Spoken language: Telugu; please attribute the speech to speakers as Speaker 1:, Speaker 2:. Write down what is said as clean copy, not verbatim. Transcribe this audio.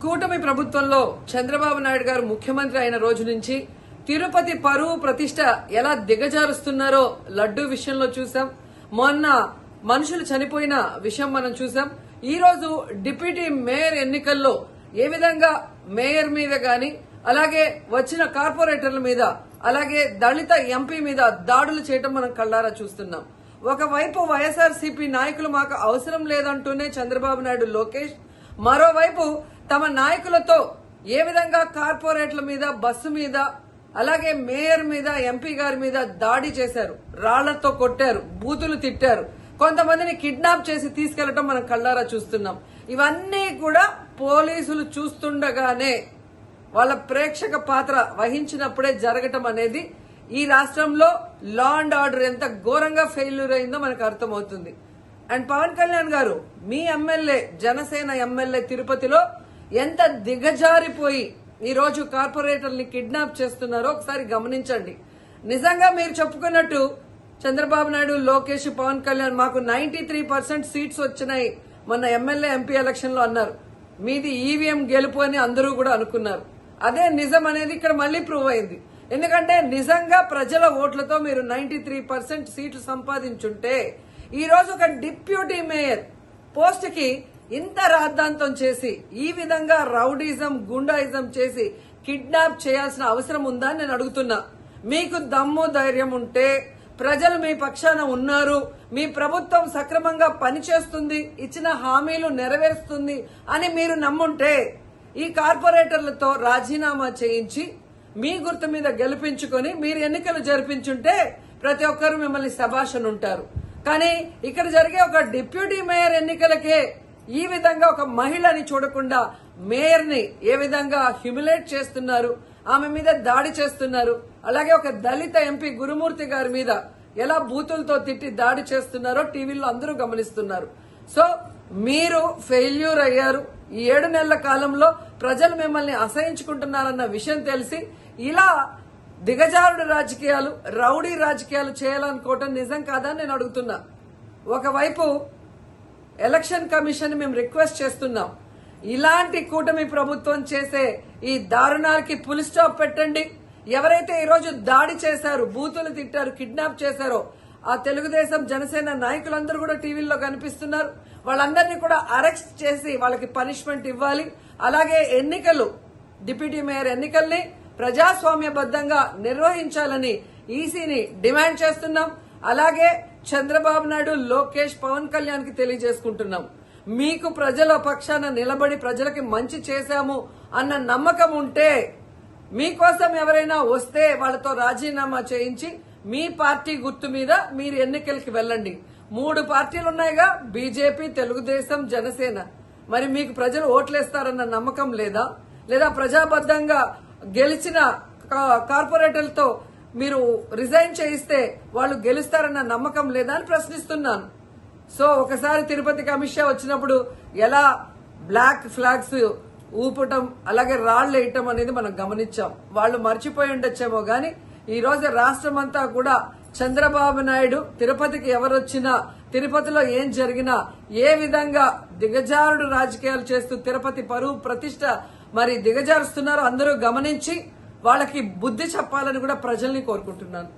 Speaker 1: కూటమి ప్రభుత్వంలో చంద్రబాబు నాయుడు గారు ముఖ్యమంత్రి అయిన రోజు నుంచి తిరుపతి పరువు ప్రతిష్ట ఎలా దిగజారుస్తున్నారో లడ్డూ విషయంలో చూసాం. మొన్న మనుషులు చనిపోయిన విషయం మనం చూసాం. ఈ రోజు డిప్యూటీ మేయర్ ఎన్నికల్లో ఏ విధంగా మేయర్ మీద గాని అలాగే వచ్చిన కార్పొరేటర్ల మీద అలాగే దళిత ఎంపీ మీద దాడులు చేయడం మనం కళ్ళారా చూస్తున్నాం. ఒకవైపు వైఎస్ఆర్సీపీ నాయకులు మాకు అవసరం లేదంటూనే చంద్రబాబు నాయుడు లోకేష్, మరోవైపు తమ నాయకులతో ఏ విధంగా కార్పొరేట్ల మీద బస్సు మీద అలాగే మేయర్ మీద ఎంపీ గారి మీద దాడి చేశారు, రాళ్లతో కొట్టారు, బూతులు తిట్టారు, కొంతమందిని కిడ్నాప్ చేసి తీసుకెళ్లడం మనం కళ్ళారా చూస్తున్నాం. ఇవన్నీ కూడా పోలీసులు చూస్తుండగానే వాళ్ళ ప్రేక్షక పాత్ర వహించినప్పుడే జరగటం అనేది ఈ రాష్ట్రంలో లా అండ్ ఆర్డర్ ఎంత ఘోరంగా ఫెయిల్యూర్ అయిందో మనకు అర్థమవుతుంది. అండ్ పవన్ కళ్యాణ్ గారు మీ ఎమ్మెల్యే, జనసేన ఎమ్మెల్యే తిరుపతిలో ఎంత దిగజారిపోయి ఈ రోజు కార్పొరేటర్ని కిడ్నాప్ చేస్తున్నారో ఒకసారి గమనించండి. నిజంగా మీరు చెప్పుకున్నట్టు చంద్రబాబు నాయుడు, లోకేష్, పవన్ కళ్యాణ్ మాకు 93% సీట్స్ వచ్చినాయి మొన్న ఎమ్మెల్యే ఎంపీ ఎలక్షన్ లో అన్నారు. మీది ఈవీఎం గెలుపు అని అందరూ కూడా అనుకున్నారు. అదే నిజం అనేది ఇక్కడ మళ్లీ ప్రూవ్ అయింది. ఎందుకంటే నిజంగా ప్రజల ఓట్లతో మీరు 93% సీట్లు సంపాదించుంటే ఈ రోజు ఒక డిప్యూటీ మేయర్ పోస్ట్ కి ఇంత రాద్ధాంతం చేసి ఈ విధంగా రౌడీజం, గుండాయిజం చేసి కిడ్నాప్ చేయాల్సిన అవసరం ఉందా అని నేను అడుగుతున్నా. మీకు దమ్ము ధైర్యం ఉంటే, ప్రజలు మీ పక్షాన ఉన్నారు, మీ ప్రభుత్వం సక్రమంగా పనిచేస్తుంది, ఇచ్చిన హామీలు నెరవేరుస్తుంది అని మీరు నమ్ముంటే ఈ కార్పొరేటర్లతో రాజీనామా చేయించి మీ గుర్తు మీద గెలిపించుకొని మీరు ఎన్నికలు జరిపించుంటే ప్రతి ఒక్కరు మిమ్మల్ని శభాష్ ఉంటారు. కానీ ఇక్కడ జరిగే ఒక డిప్యూటీ మేయర్ ఎన్నికలకే ఈ విధంగా ఒక మహిళని చూడకుండా మేయర్ ని ఏ విధంగా హ్యూమిలేట్ చేస్తున్నారు, ఆమె మీద దాడి చేస్తున్నారు, అలాగే ఒక దళిత ఎంపీ గురుమూర్తి గారి మీద ఎలా బూతులతో తిట్టి దాడి చేస్తున్నారో టీవీలో అందరూ గమనిస్తున్నారు. సో మీరు ఫెయిల్యూర్ అయ్యారు. ఈ 7 నెలల కాలంలో ప్రజలు మిమ్మల్ని అసహించుకుంటున్నారన్న విషయం తెలిసి ఇలా దిగజారుడు రాజకీయాలు, రౌడీ రాజకీయాలు చేయాలనుకోవటం నిజం కాదని నేను అడుగుతున్నా. ఒకవైపు ఎలక్షన్ కమిషన్ మేము రిక్వెస్ట్ చేస్తున్నాం, ఇలాంటి కూటమి ప్రభుత్వం చేసే ఈ దారుణాలకి ఫుల్ స్టాప్ పెట్టండి. ఎవరైతే ఈ రోజు దాడి చేశారు, బూతులు తిట్టారు, కిడ్నాప్ చేశారో ఆ తెలుగుదేశం, జనసేన నాయకులందరూ కూడా టీవీల్లో కనిపిస్తున్నారు. వాళ్ళందరినీ కూడా అరెస్ట్ చేసి వాళ్ళకి పనిష్మెంట్ ఇవ్వాలి. అలాగే ఎన్నికలు, డిప్యూటీ మేయర్ ఎన్నికల్ని ప్రజాస్వామ్యబద్దంగా నిర్వహించాలని ఈసీని డిమాండ్ చేస్తున్నాం. అలాగే చంద్రబాబు నాయుడు, లోకేష్, పవన్ కళ్యాణ్ కి తెలియజేసుకుంటున్నాం, మీకు ప్రజల పక్షాన నిలబడి ప్రజలకి మంచి చేశాము అన్న నమ్మకం ఉంటే మీకోసం ఎవరైనా వస్తే వాళ్ళతో రాజీనామా చేయించి మీ పార్టీ గుర్తు మీద మీరు ఎన్నికలకి వెళ్ళండి. 3 పార్టీలు ఉన్నాయిగా, బీజేపీ, తెలుగుదేశం, జనసేన. మరి మీకు ప్రజలు ఓట్లేస్తారన్న నమ్మకం లేదా? లేదా ప్రజాబద్దంగా గెలిచిన కార్పొరేటర్లతో మీరు రిజైన్ చేయిస్తే వాళ్ళు గెలుస్తారన్న నమ్మకం లేదా అని ప్రశ్నిస్తున్నాను. సో ఒకసారి తిరుపతికి అమిత్ షా వచ్చినప్పుడు ఎలా బ్లాక్ ఫ్లాగ్స్ ఊపటం అలాగే రాళ్లు వేయటం అనేది మనం గమనించాం. వాళ్ళు మర్చిపోయి ఉండొచ్చేమో గాని ఈ రోజు రాష్ట్రం అంతా కూడా చంద్రబాబు నాయుడు తిరుపతికి ఎవరొచ్చినా, తిరుపతిలో ఏం జరిగినా ఏ విధంగా దిగజారుడు రాజకీయాలు చేస్తూ తిరుపతి పరువు ప్రతిష్ట మరి దిగజారుస్తున్నారో అందరూ గమనించి వాళ్ళకి బుద్ధి చెప్పాలని కూడా ప్రజల్ని కోరుకుంటున్నాను.